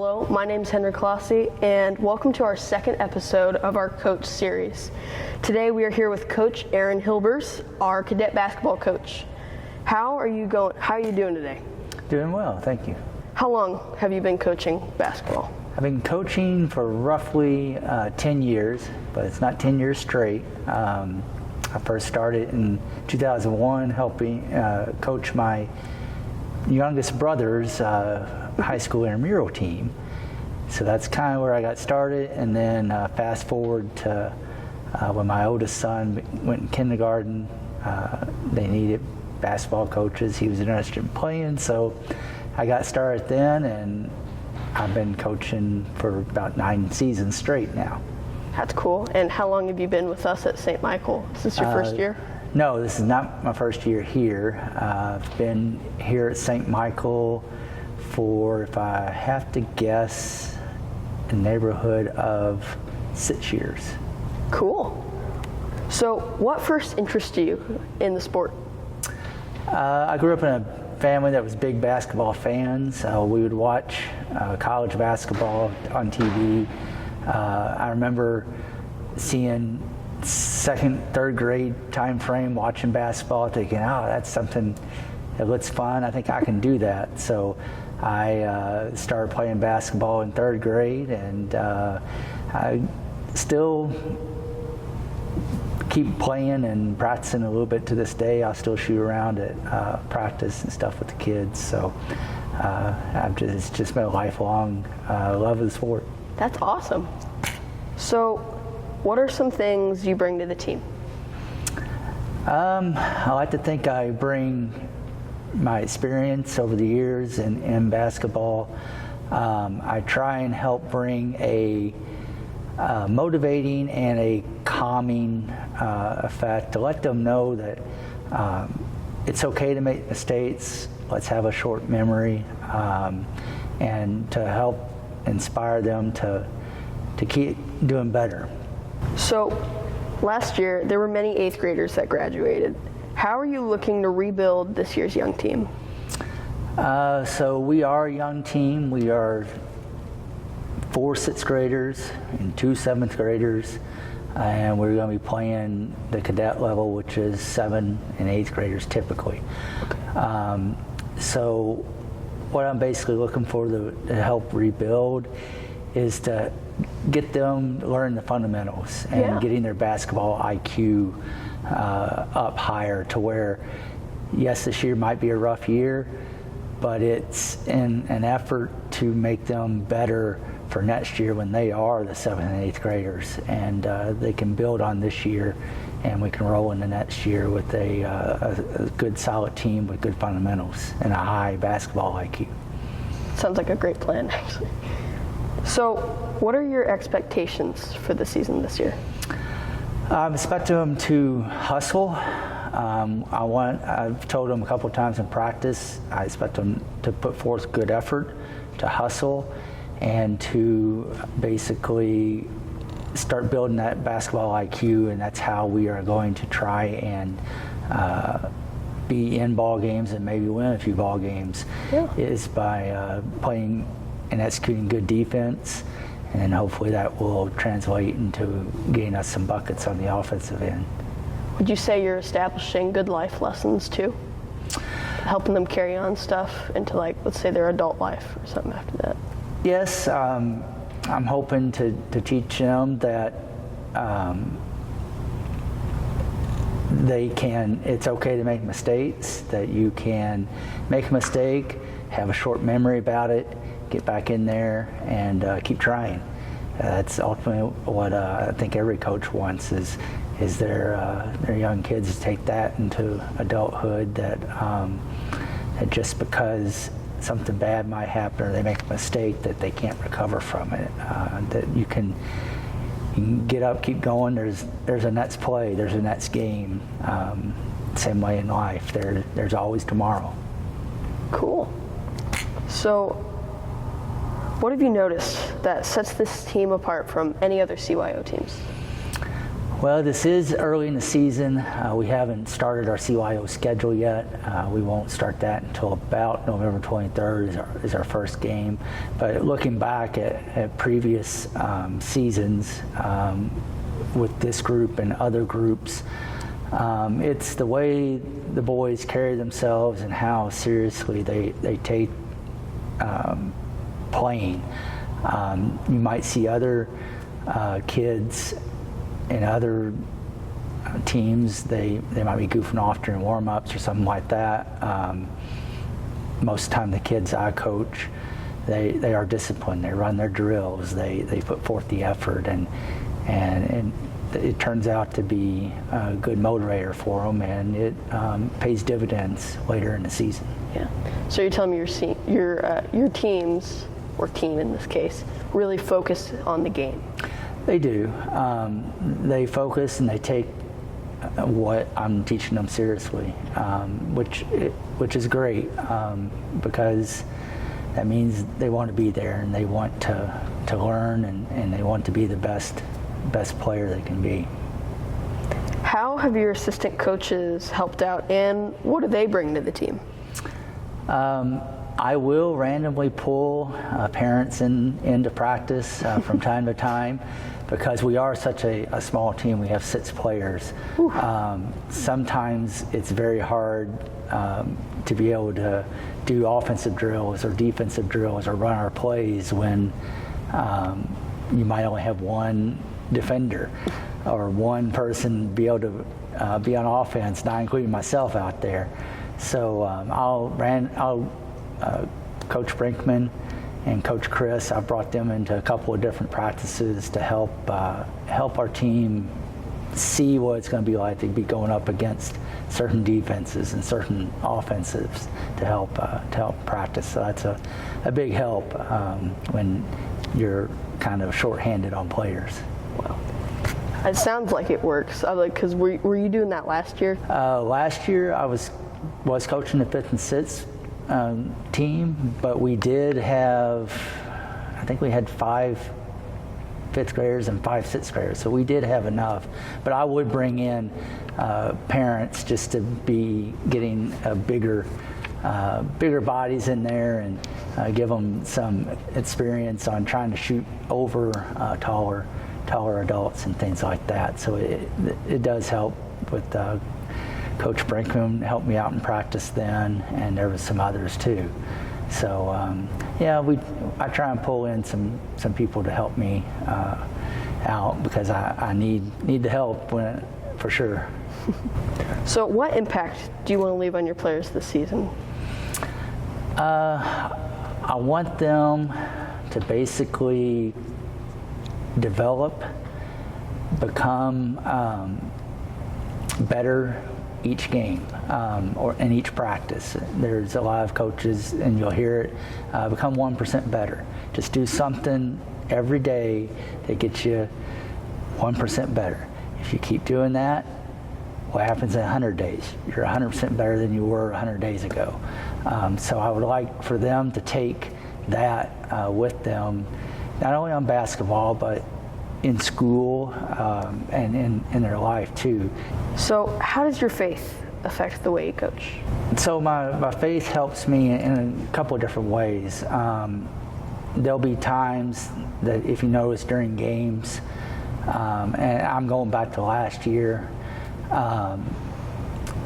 Hello, my name is Henry Clossie, and welcome to our second episode of our Coach series. Today we are here with Coach Aaron Hilbers, our cadet basketball coach. How are you doing today? Doing well, thank you. How long have you been coaching basketball? I've been coaching for roughly 10 years, but it's not 10 years straight. I first started in 2001 helping coach my youngest brother's high school intramural team. So that's kind of where I got started, and then fast forward to when my oldest son went in kindergarten, they needed basketball coaches. He was interested in playing, so I got started then, and I've been coaching for about 9 seasons straight now. That's cool. And how long have you been with us at St. Michael? Is this your first year? No, this is not my first year here. I've been here at St. Michael for, if I have to guess, a neighborhood of 6 years. Cool. So what first interested you in the sport? I grew up in a family that was big basketball fans. We would watch college basketball on TV. I remember seeing second, third grade time frame watching basketball, thinking, oh, that's something that looks fun. I think I can do that. So I started playing basketball in third grade, and I still keep playing and practicing a little bit to this day. I'll still shoot around at practice and stuff with the kids. So it's just been a lifelong love of the sport. That's awesome. So what are some things you bring to the team? I like to think I bring my experience over the years in basketball. I try and help bring a motivating and a calming effect to let them know that it's okay to make mistakes. Let's have a short memory, and to help inspire them to keep doing better. So last year there were many 8th graders that graduated. How are you looking to rebuild this year's young team? So we are a young team. We are 4 6th graders and 2 7th graders, and we're going to be playing the cadet level, which is 7th and 8th graders typically. So what I'm basically looking for to help rebuild is to get them to learn the fundamentals and getting their basketball IQ up higher, to where, yes, this year might be a rough year, but it's in an effort to make them better for next year when they are the 7th and 8th graders, and they can build on this year, and we can roll into next year with a good solid team with good fundamentals and a high basketball IQ. Sounds like a great plan, actually. So what are your expectations for the season this year? I'm expecting them to hustle. I've told them a couple of times in practice, I expect them to put forth good effort, to hustle, and to basically start building that basketball IQ, and that's how we are going to try and be in ball games and maybe win a few ball games, is by playing and executing good defense, and hopefully that will translate into getting us some buckets on the offensive end. Would you say you're establishing good life lessons too? Helping them carry on stuff into, like, let's say their adult life or something after that? Yes, I'm hoping to teach them that it's okay to make mistakes, that you can make a mistake, have a short memory about it, get back in there, and keep trying. That's ultimately what I think every coach wants, is their young kids to take that into adulthood, that just because something bad might happen or they make a mistake, that they can't recover from it, that you can get up, keep going. There's a next play, there's a next game. Same way in life, there's always tomorrow. Cool. So what have you noticed that sets this team apart from any other CYO teams? Well, this is early in the season. We haven't started our CYO schedule yet. We won't start that until about November 23rd is our first game. But looking back at previous seasons with this group and other groups, it's the way the boys carry themselves and how seriously they take playing. You might see other kids in other teams, they might be goofing off during warm-ups or something like that. Most of the time the kids I coach, they are disciplined. They run their drills. They put forth the effort, and it turns out to be a good motivator for them, and it pays dividends later in the season. Yeah. So you're telling me your teams, or team in this case, really focus on the game? They do. They focus and they take what I'm teaching them seriously, which is great, because that means they want to be there and they want to learn and they want to be the best player they can be. How have your assistant coaches helped out, and what do they bring to the team? I will randomly pull parents into practice from time to time, because we are such a small team. We have 6 players. Sometimes it's very hard to be able to do offensive drills or defensive drills or run our plays when you might only have one defender or one person be able to be on offense, not including myself out there. So Coach Brinkman and Coach Chris, I brought them into a couple of different practices to help our team see what it's going to be like to be going up against certain defenses and certain offensives to help practice. So that's a big help when you're kind of shorthanded on players. Wow. It sounds like it works. Because were you doing that last year? Last year I was coaching the 5th and 6th team, but we did have, I think we had 5 5th graders and 5 6th graders, so we did have enough. But I would bring in parents just to be getting bigger bodies in there and give them some experience on trying to shoot over taller adults and things like that. So it does help with Coach Brinkman helped me out in practice then, and there was some others too. So I try and pull in some people to help me out, because I need the help for sure. So what impact do you want to leave on your players this season? I want them to basically develop, become better each game or in each practice. There's a lot of coaches, and you'll hear it, become 1% better. Just do something every day that gets you 1% better. If you keep doing that, what happens in 100 days? You're 100% better than you were 100 days ago. So I would like for them to take that with them, not only on basketball, but in school and in their life too. So how does your faith affect the way you coach? So my faith helps me in a couple of different ways. There'll be times that, if you notice during games, and I'm going back to last year,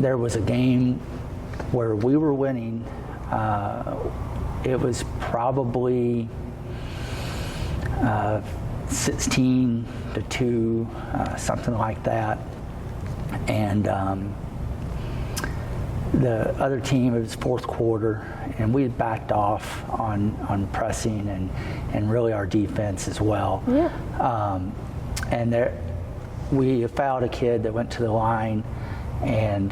there was a game where we were winning. It was probably 16-2, something like that. And the other team, it was 4th quarter, and we had backed off on pressing and really our defense as well. Yeah. And we fouled a kid that went to the line, and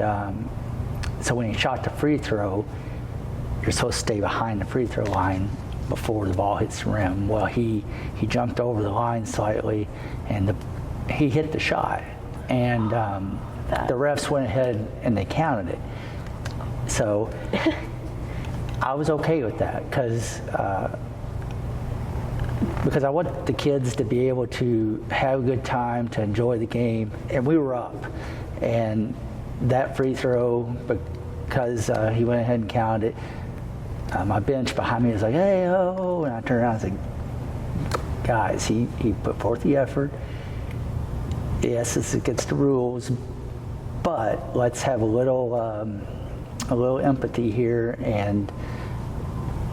so when he shot the free throw, you're supposed to stay behind the free throw line before the ball hits the rim. Well, he jumped over the line slightly, and he hit the shot, and the refs went ahead and they counted it. So I was okay with that, because because I want the kids to be able to have a good time, to enjoy the game. And we were up, and that free throw, because he went ahead and counted it, my bench behind me was like, hey, oh, and I turned around and was like, guys, he put forth the effort. Yes, it's against the rules, but let's have a little empathy here, and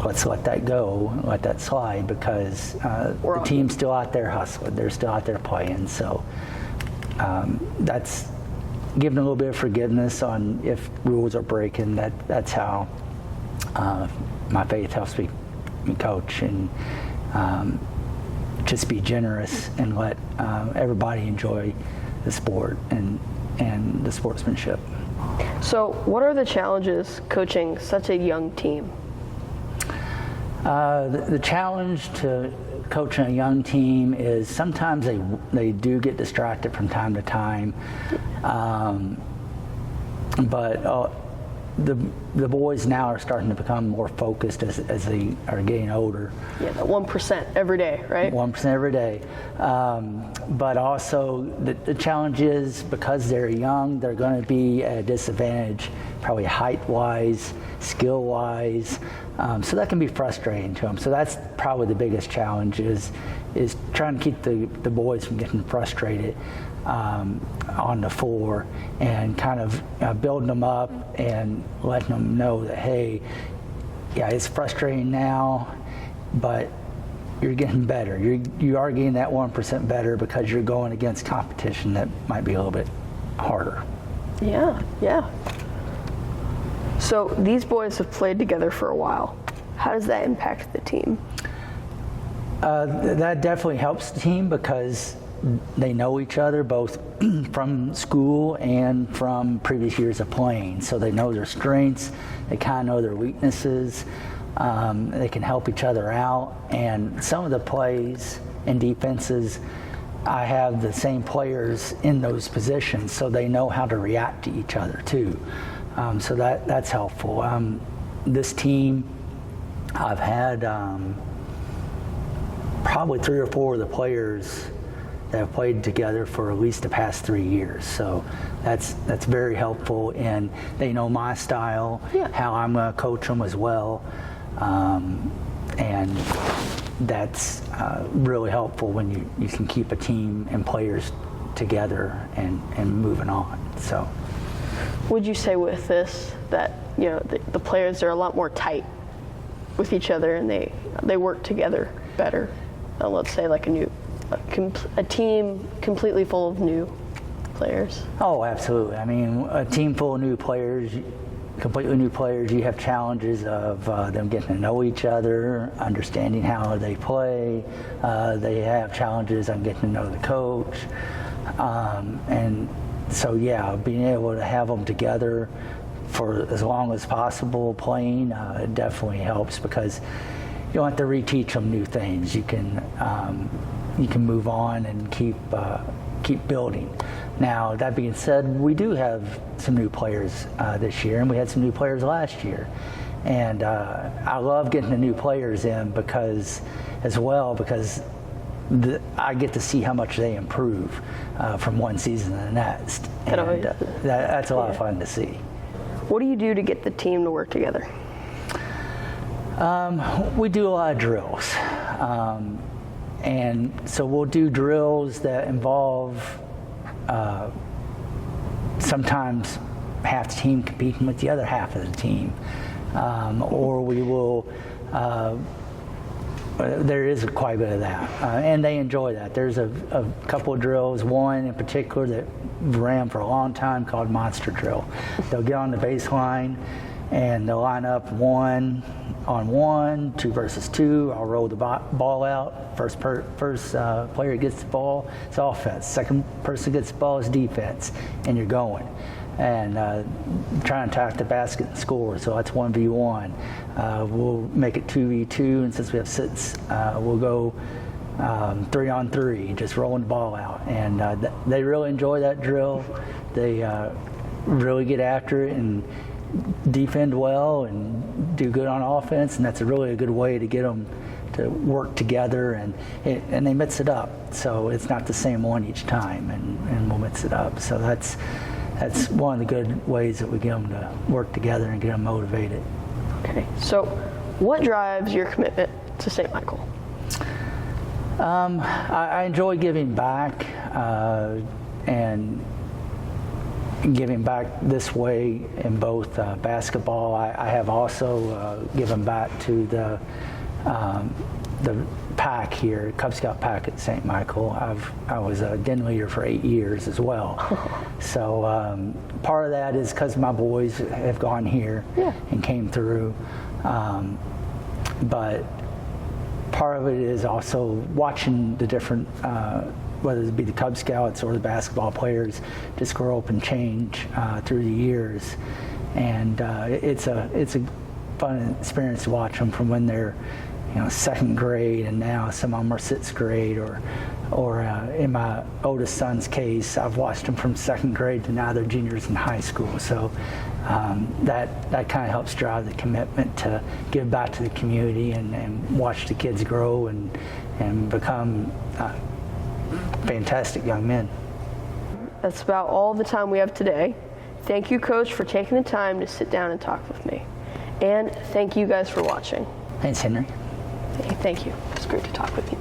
let's let that go, let that slide, because the team's still out there hustling. They're still out there playing. So that's giving a little bit of forgiveness on if rules are breaking. That's how my faith helps me coach, and just be generous and let everybody enjoy the sport and the sportsmanship. So what are the challenges coaching such a young team? The challenge to coaching a young team is sometimes they do get distracted from time to time, but the boys now are starting to become more focused as they are getting older. Yeah, the 1% every day, right? 1% every day. But also the challenge is, because they're young, they're going to be at a disadvantage, probably height-wise, skill-wise. So that can be frustrating to them. So that's probably the biggest challenge is trying to keep the boys from getting frustrated on the floor, and kind of building them up and letting them know that, hey, yeah, it's frustrating now, but you're getting better. You are getting that 1% better because you're going against competition that might be a little bit harder. Yeah. So these boys have played together for a while. How does that impact the team? That definitely helps the team, because they know each other both from school and from previous years of playing. So they know their strengths, they kind of know their weaknesses, they can help each other out. And some of the plays and defenses, I have the same players in those positions, so they know how to react to each other too. So that's helpful. This team, I've had probably 3 or 4 of the players that have played together for at least the past 3 years. So that's very helpful, and they know my style, how I'm going to coach them as well. And that's really helpful when you can keep a team and players together and moving on. So, would you say with this that the players are a lot more tight with each other, and they work together better? Let's say like a team completely full of new players. Oh, absolutely. I mean, a team full of new players, completely new players, you have challenges of them getting to know each other, understanding how they play. They have challenges on getting to know the coach. And so, yeah, being able to have them together for as long as possible playing, it definitely helps, because you don't have to reteach them new things. You can move on and keep building. Now, that being said, we do have some new players this year, and we had some new players last year. And I love getting the new players in because I get to see how much they improve from one season to the next. And that's a lot of fun to see. What do you do to get the team to work together? We do a lot of drills. And so we'll do drills that involve sometimes half the team competing with the other half of the team. Or we will, there is quite a bit of that. And they enjoy that. There's a couple of drills, one in particular that ran for a long time called Monster Drill. They'll get on the baseline and they'll line up 1-on-1, 2 versus 2. I'll roll the ball out. First player gets the ball, it's offense. Second person gets the ball, is defense, and you're going. And trying to attack the basket and score. So that's 1v1. We'll make it 2v2, and since we have 6, we'll go 3-on-3, just rolling the ball out. And they really enjoy that drill. They really get after it and defend well and do good on offense, and that's a really good way to get them to work together, and they mix it up. So it's not the same one each time, and we'll mix it up. So that's one of the good ways that we get them to work together and get them motivated. Okay, so what drives your commitment to St. Michael? I enjoy giving back, and giving back this way in both basketball. I have also given back to the pack here, Cub Scout pack at St. Michael. I was a den leader for 8 years as well. So part of that is because my boys have gone here and came through. But part of it is also watching the different, whether it be the Cub Scouts or the basketball players, just grow up and change through the years. And it's a fun experience to watch them from when they're, second grade, and now some of them are sixth grade, or in my oldest son's case, I've watched them from second grade to now they're juniors in high school. So that kind of helps drive the commitment to give back to the community and watch the kids grow and become fantastic young men. That's about all the time we have today. Thank you, Coach, for taking the time to sit down and talk with me. And thank you guys for watching. Thanks, Henry. Thank you. It's great to talk with you.